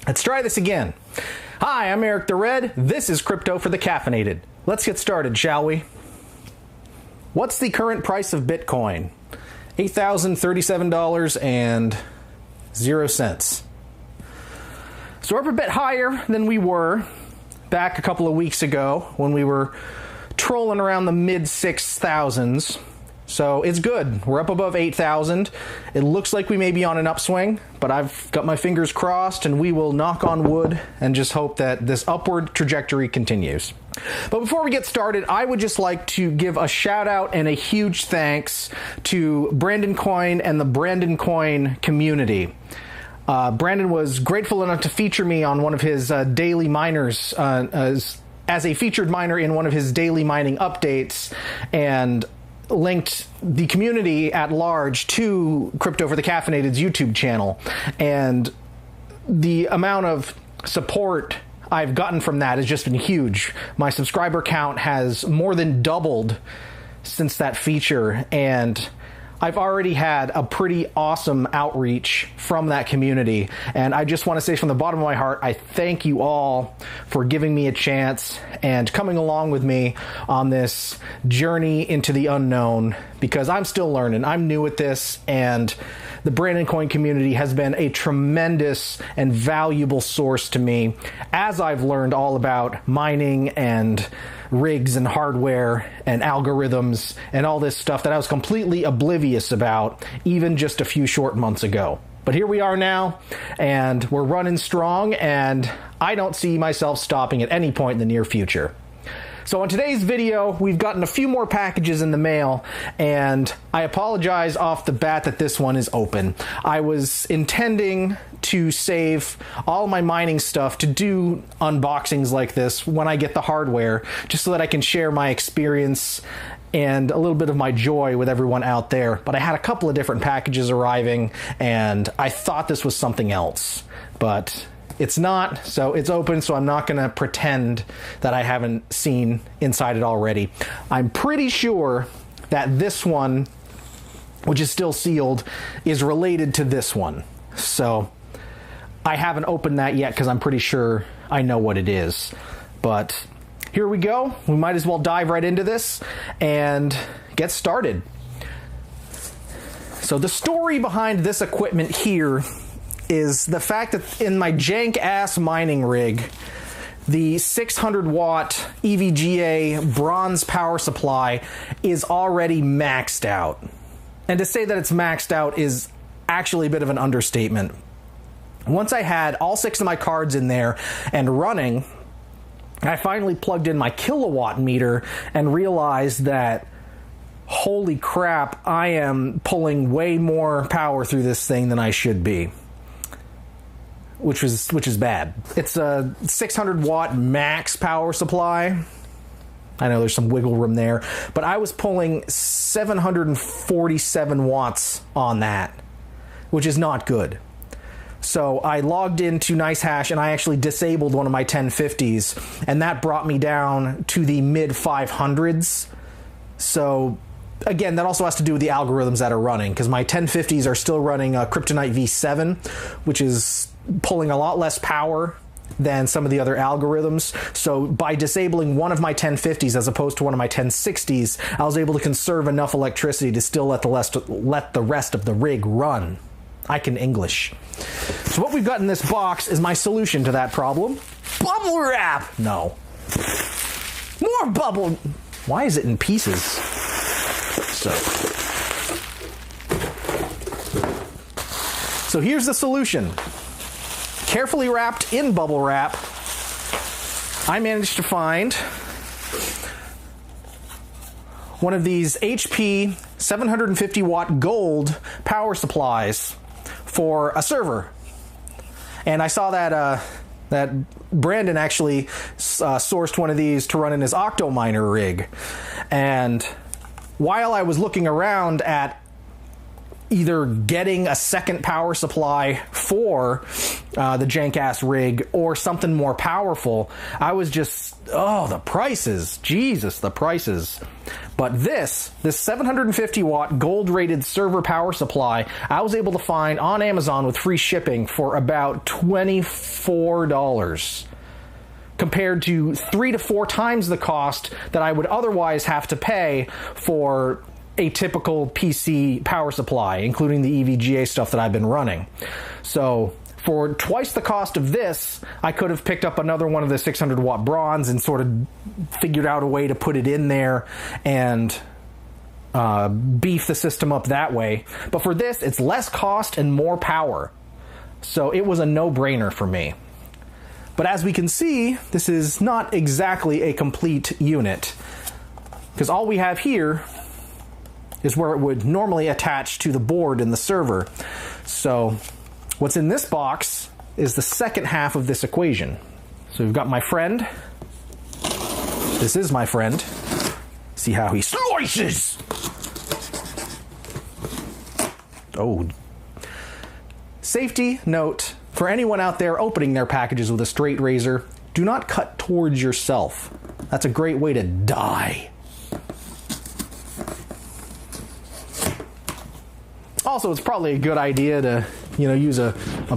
Let's try this again. Hi, I'm Eric the Red. This is Crypto for the Caffeinated. Let's get started, shall we? What's the current price of Bitcoin? $8,037.00. So we're up a bit higher than we were back a couple of weeks ago when we were trolling around the mid 6,000s. So it's good. We're up above 8,000. It looks like we may be on an upswing, but I've got my fingers crossed and we will knock on wood and just hope that this upward trajectory continues. But before we get started, I would just like to give a shout out and a huge thanks to BRANDONCOIN and the BRANDONCOIN community. Brandon was grateful enough to feature me on one of his daily miners as a featured miner in one of his daily mining updates, and linked the community at large to Crypto for the Caffeinated's YouTube channel. And the amount of support I've gotten from that has just been huge. My subscriber count has more than doubled since that feature, and I've already had a pretty awesome outreach from that community. And I just want to say from the bottom of my heart, I thank you all for giving me a chance and coming along with me on this journey into the unknown, because I'm still learning. I'm new at this, and the BRANDONCOIN community has been a tremendous and valuable source to me as I've learned all about mining and rigs and hardware and algorithms and all this stuff that I was completely oblivious about even just a few short months ago. But here we are now, and we're running strong, and I don't see myself stopping at any point in the near future. So in today's video, we've gotten a few more packages in the mail, and I apologize off the bat that this one is open. I was intending to save all my mining stuff to do unboxings like this when I get the hardware, just so that I can share my experience and a little bit of my joy with everyone out there. But I had a couple of different packages arriving, and I thought this was something else, but it's not, so it's open, so I'm not going to pretend that I haven't seen inside it already. I'm pretty sure that this one, which is still sealed, is related to this one. So I haven't opened that yet because I'm pretty sure I know what it is. But here we go. We might as well dive right into this and get started. So the story behind this equipment here is the fact that in my Jank-Ass mining rig, the 600 watt EVGA bronze power supply is already maxed out. And to say that it's maxed out is actually a bit of an understatement. Once I had all 6 of my cards in there and running, I finally plugged in my kilowatt meter and realized that, holy crap, I am pulling way more power through this thing than I should be. Which is bad. It's a 600 watt max power supply. I know there's some wiggle room there, but I was pulling 747 watts on that, which is not good. So I logged into NiceHash and I actually disabled one of my 1050s, and that brought me down to the mid 500s. So again, that also has to do with the algorithms that are running, because my 1050s are still running Kryptonite v7, which is pulling a lot less power than some of the other algorithms. So by disabling one of my 1050s as opposed to one of my 1060s, I was able to conserve enough electricity to still let the rest of the rig run. I can English. So what we've got in this box is my solution to that problem. Bubble wrap! No. More bubble. Why is it in pieces? So here's the solution. Carefully wrapped in bubble wrap, I managed to find one of these HP 750 watt gold power supplies for a server. And I saw that that Brandon actually sourced one of these to run in his Octominer rig. And while I was looking around at either getting a second power supply for the Jank-Ass rig or something more powerful, I was just, oh, the prices, Jesus, the prices. But this 750 watt gold rated server power supply, I was able to find on Amazon with free shipping for about $24, compared to 3 to 4 times the cost that I would otherwise have to pay for a typical PC power supply, including the EVGA stuff that I've been running. So for twice the cost of this, I could have picked up another one of the 600 watt bronze and sort of figured out a way to put it in there and beef the system up that way. But for this, it's less cost and more power. So it was a no-brainer for me. But as we can see, this is not exactly a complete unit, because all we have here is where it would normally attach to the board in the server. So what's in this box is the second half of this equation. So we've got my friend. This is my friend. See how he slices! Oh. Safety note for anyone out there opening their packages with a straight razor: do not cut towards yourself. That's a great way to die. Also, it's probably a good idea to, use a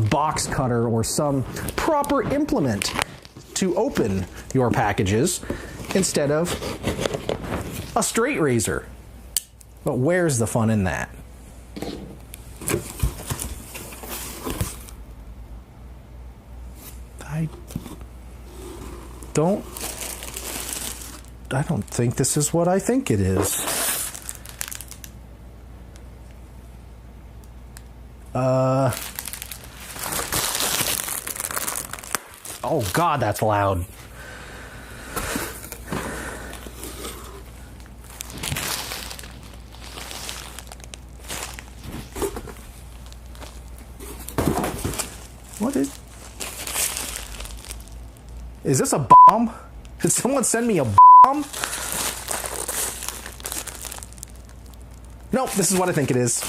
box cutter or some proper implement to open your packages instead of a straight razor. But where's the fun in that? I don't think this is what I think it is. Oh God, that's loud. What is this a bomb? Did someone send me a bomb? Nope, this is what I think it is.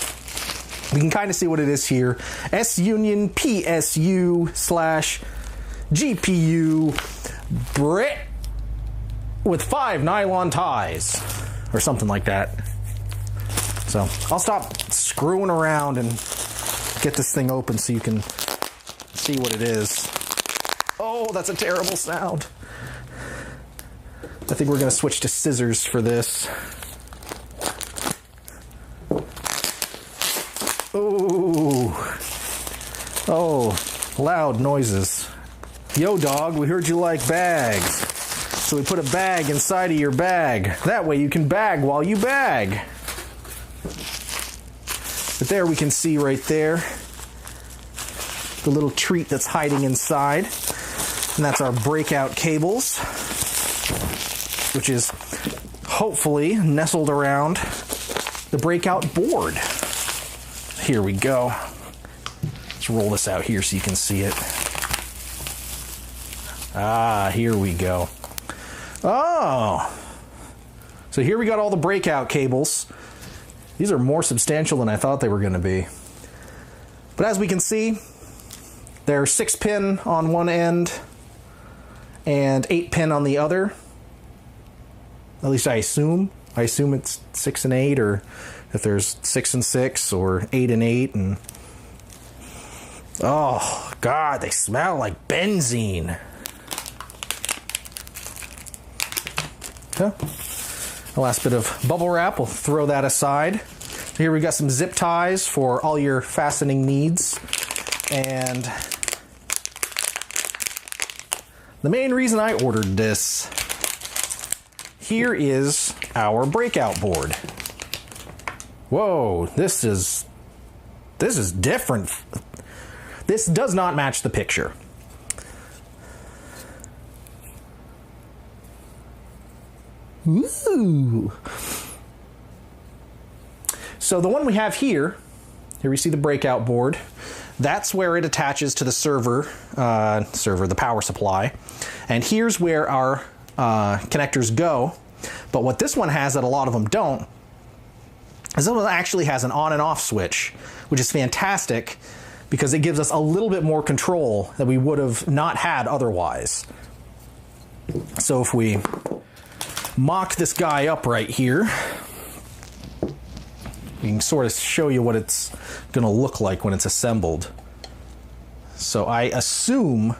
We can kind of see what it is here. S-Union PSU/GPU Brit with 5 nylon ties, or something like that. So I'll stop screwing around and get this thing open so you can see what it is. Oh, that's a terrible sound. I think we're going to switch to scissors for this. Oh, loud noises. Yo, dog, we heard you like bags. So we put a bag inside of your bag. That way you can bag while you bag. But there we can see right there the little treat that's hiding inside. And that's our breakout cables, which is hopefully nestled around the breakout board. Here we go. Let's roll this out here so you can see it. Ah, here we go. Oh! So here we got all the breakout cables. These are more substantial than I thought they were going to be. But as we can see, they're 6-pin on one end and 8-pin on the other. At least I assume. I assume it's 6 and 8, or if there's 6 and 6 or 8 and 8. And oh God, they smell like benzene. Okay. The last bit of bubble wrap, we'll throw that aside. Here we got some zip ties for all your fastening needs. And the main reason I ordered this, here is our breakout board. Whoa, this is different. This does not match the picture. Ooh. So the one we have here we see the breakout board. That's where it attaches to the server, the power supply. And here's where our connectors go. But what this one has that a lot of them don't is this one actually has an on and off switch, which is fantastic because it gives us a little bit more control that we would have not had otherwise. So if we mock this guy up right here. We can sort of show you what it's going to look like when it's assembled. So I assume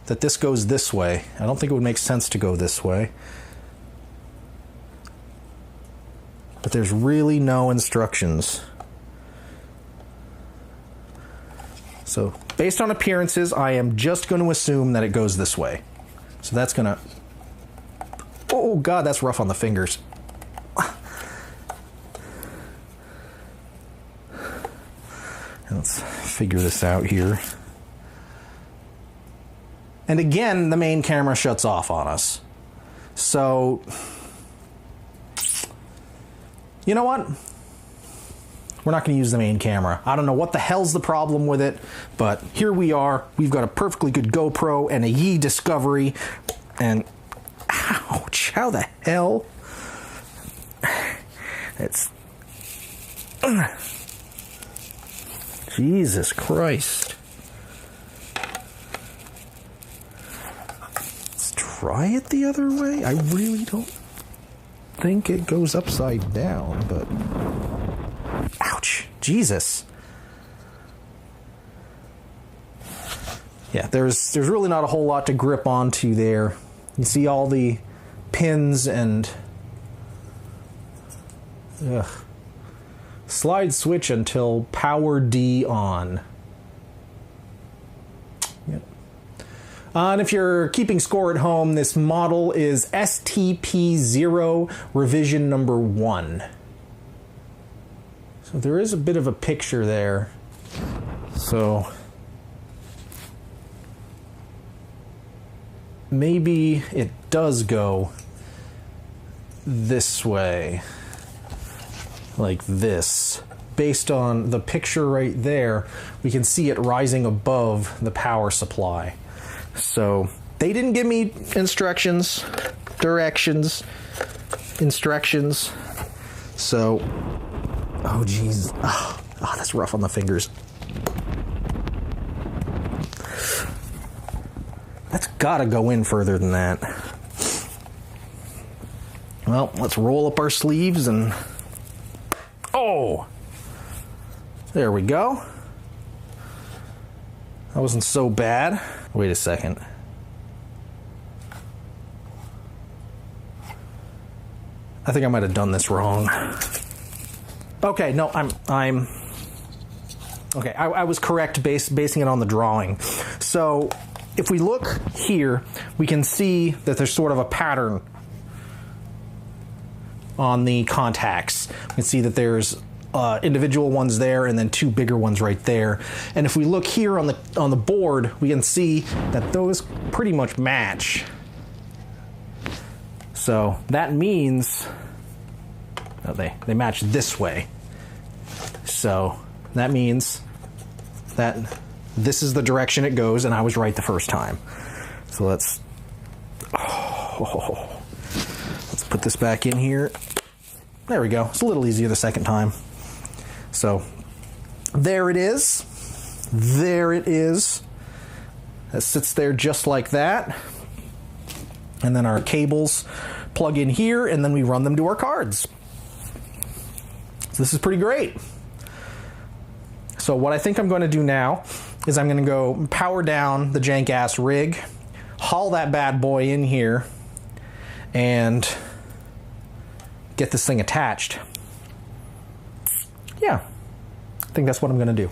that this goes this way. I don't think it would make sense to go this way. But there's really no instructions. So based on appearances, I am just going to assume that it goes this way. So that's going to... Oh God, that's rough on the fingers. Let's figure this out here. And again, the main camera shuts off on us. So, you know what? We're not going to use the main camera. I don't know what the hell's the problem with it, but here we are. We've got a perfectly good GoPro and a Yi Discovery, and ouch, how the hell? It's... Jesus Christ. Let's try it the other way. I really don't think it goes upside down, but... Ouch. Jesus. Yeah, there's really not a whole lot to grip onto there. You see all the pins and... Ugh. Slide switch until power D on. Yep. And if you're keeping score at home, this model is STP0 revision number 1. So there is a bit of a picture there. So maybe it does go this way. Like this. Based on the picture right there, we can see it rising above the power supply. So they didn't give me instructions. So, oh geez, oh, that's rough on the fingers. That's gotta go in further than that. Well, let's roll up our sleeves and... Oh! There we go. That wasn't so bad. Wait a second. I think I might have done this wrong. Okay, no, I'm okay, I was correct basing it on the drawing. So, if we look here, we can see that there's sort of a pattern on the contacts. We can see that there's individual ones there and then 2 bigger ones right there. And if we look here on the board, we can see that those pretty much match. So that means they match this way. So that means that this is the direction it goes, and I was right the first time. So let's put this back in here. There we go. It's a little easier the second time. So there it is. There it is. It sits there just like that. And then our cables plug in here, and then we run them to our cards. So this is pretty great. So what I think I'm going to do now is I'm going to go power down the Jank-Ass rig, haul that bad boy in here, and get this thing attached. Yeah, I think that's what I'm going to do.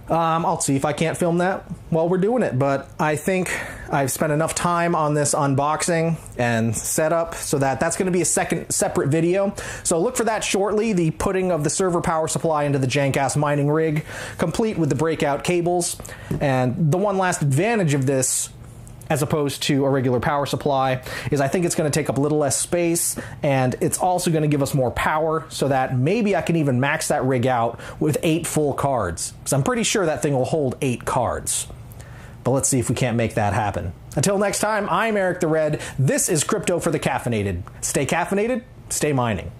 I'll see if I can't film that while we're doing it, but I think I've spent enough time on this unboxing and setup so that that's going to be a separate video. So look for that shortly, the putting of the server power supply into the Jank-Ass mining rig, complete with the breakout cables. And the one last advantage of this, as opposed to a regular power supply, is I think it's going to take up a little less space, and it's also going to give us more power so that maybe I can even max that rig out with 8 full cards, because I'm pretty sure that thing will hold 8 cards. But let's see if we can't make that happen. Until next time, I'm Eric the Red. This is Crypto for the Caffeinated. Stay caffeinated, stay mining.